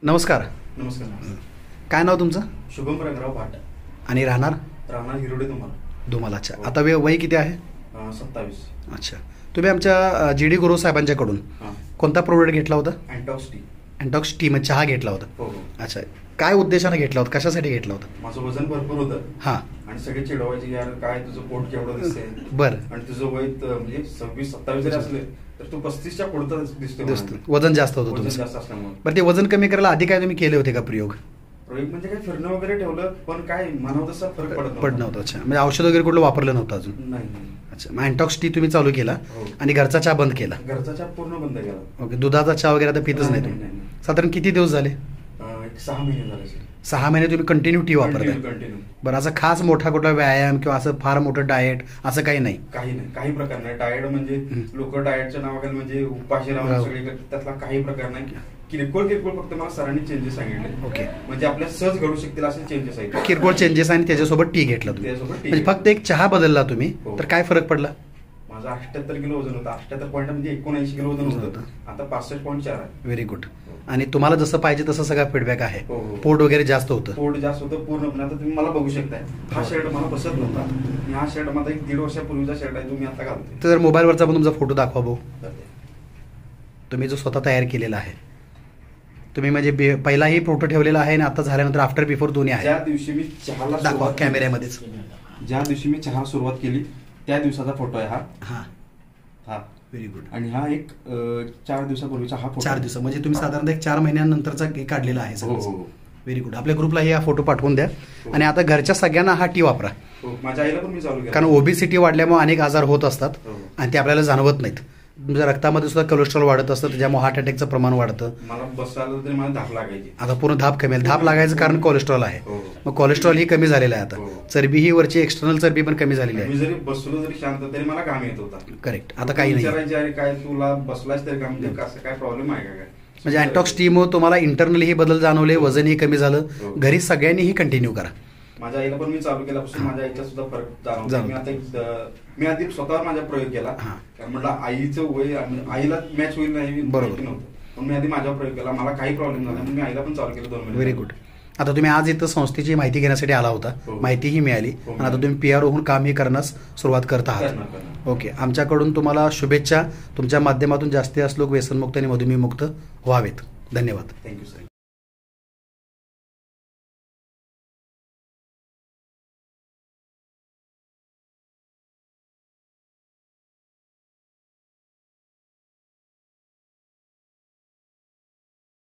नमस्कार. नमस्कार. काय नाव तुमचं? शुभम रंगराव भाट. आणि राहणार हिरोडे तुम्हाला. धुमाल. अच्छा. आता वय किती आहे? 27. अच्छा. तुम्ही आमच्या जी डी गुरु साहेबांच्याकडून कोणता प्रोडक्ट घेतला होता? अँटॉक्स टी. अँटॉक्स टी म्हणजे चहा घेतला होता? हो. अच्छा. काय उद्देशाने घेतला होता, कशासाठी घेतला होता? माझं वजन भरपूर होतं. हां. आणि सगळे चिडवायचे, यार काय तुझं पोट केवढं दिसतंय. बरं. आणि तुझं वय म्हणजे 26-27 जरी असले तर तू 35च्या पुढे दिसतो. वजन जास्त होतं वजन तुमचं. जास्त असल्यामुळे. बरं, ते वजन कमी करायला आधी काय तुम्ही केले होते का प्रयोग? प्रयोग म्हणजे काय फिरणं वगैरे ठेवलं, पण काय म्हणावं तसा फरक पडत नव्हतं. अच्छा. म्हणजे औषध वगैरे कुठलं वापरलं नव्हतं अजून? नाही. अच्छा. मग अँटॉक्स टी तुम्ही चालू केला आणि घरचा चहा बंद केला? घरचा चहा पूर्ण बंद केला. ओके. दुधाचा चहा वगैरे आता पितच नाही तुम्ही? साधारण किती दिवस झाले? 6 महिने झाले. 6 महिने तुम्ही कंटिन्यू टी वापरताय? कंटिन्यू. बरं, असं खास मोठा कुठला व्यायाम किंवा असं फार मोठं डाएट असं काही नाही? काही प्रकार नाही. डाएट म्हणजे लोक डाएटच्या नावाखाली म्हणजे उपाशी राहून सगळे त्यातला काही प्रकार नाही. किरकोळ फक्त मला सरांनी चेंजेस सांगितले. ओके. म्हणजे आपल्या सहज घडू शकतील असे चेंजेस आहेत. किरकोळ चेंजेस आणि त्याच्यासोबत टी घेतला तुम्ही? म्हणजे फक्त एक चहा बदलला तुम्ही तर काय फरक पडला? माझं 78 किलो वजन होतं. 78 पॉईंट म्हणजे 79 किलो वजन होतं. आता 65.4 आहे. Very good. आणि तुम्हाला जसं पाहिजे तसं सगळा फीडबॅक आहे? पोट वगैरे जास्त होतं? पोट जास्त होतं पूर्णपणे. आता तुम्ही मला बघू शकताय, हा शर्ट मला बसत नव्हता. हा शर्ट माझा 1-1.5 वर्षापूर्वीचा शर्ट आहे, तुम्ही आता घालतोय. तर मोबाईलवरचा पण तुमचा फोटो दाखवा भाऊ. तुम्ही जो स्वतः तयार केलेला आहे, तुम्ही म्हणजे पहिलाही फोटो ठेवलेला आहे आणि आता झाल्यानंतर आफ्टर बिफोर दोन्ही आहे. ज्या दिवशी मी चहाला दाखवा कॅमेऱ्यामध्येच. ज्या दिवशी मी चहा सुरुवात केली त्या दिवसाचा फोटो आहे हा. हा. Very good. आणि हा एक 4 दिवसापूर्वीचा हा फोटो. 4 दिवस म्हणजे तुम्ही साधारणतः 4 महिन्यानंतरचा काढलेला आहे? Very good. आपल्या ग्रुपलाही हा फोटो पाठवून द्या. आणि आता घरच्या सगळ्यांना हा टी वापरा. माझ्या आईला पण मी चालू केला. कारण ओबेसिटी वाढल्यामुळे अनेक आजार होत असतात आणि ते आपल्याला जाणवत नाहीत. तुमच्या रक्तामध्ये सुद्धा कोलेस्ट्रॉल वाढत असतं, त्याच्यामुळे हार्ट अटॅकचं प्रमाण वाढतं. मला बसायला तरी मला धाप लागायची. आता पूर्ण धाप कमी. धाप लागायचं कारण कोलेस्ट्रॉल आहे. मग कोलेस्ट्रॉल ही कमी झालेलं आहे आता. चरबी ही वरची एक्सटर्नल चरबी पण कमी झालेली आहे. मी जरी बसलो जरी शांत तरी मला घाम येत होता. करेक्ट. आता काही नाही. अरे काय तुला बसलाच तरी घाम कसं काय प्रॉब्लेम आहे का? म्हणजे अँटॉक्स टीमुळे तुम्हाला इंटरनली ही बदल जाणवले, वजनही कमी झालं. घरी सगळ्यांनीही कंटिन्यू करा. माझ्या आईला पण मी चालू केल्यापासून माझ्या आईचा सुद्धा फरक जाणवला. मी आधी स्वतःवर माझा प्रयोग केला. कारण म्हटलं आईचं वय आईला मॅच होईल नाही बरोबर नव्हतं, पण मी आधी माझा प्रयोग केला. मला काही प्रॉब्लेम झाला म्हणून मी आईला पण चालू केलं 2 महिने. Very good. आता तुम्ही आज इथं संस्थेची माहिती घेण्यासाठी आला होता, माहितीही मिळाली आणि आता तुम्ही PR होऊन कामही करण्यास सुरुवात करत आहात. ओके. आमच्याकडून तुम्हाला शुभेच्छा. तुमच्या माध्यमातून जास्तीत जास्त लोक व्यसनमुक्त आणि मधुमेहमुक्त व्हावेत. धन्यवाद. Thank you sir.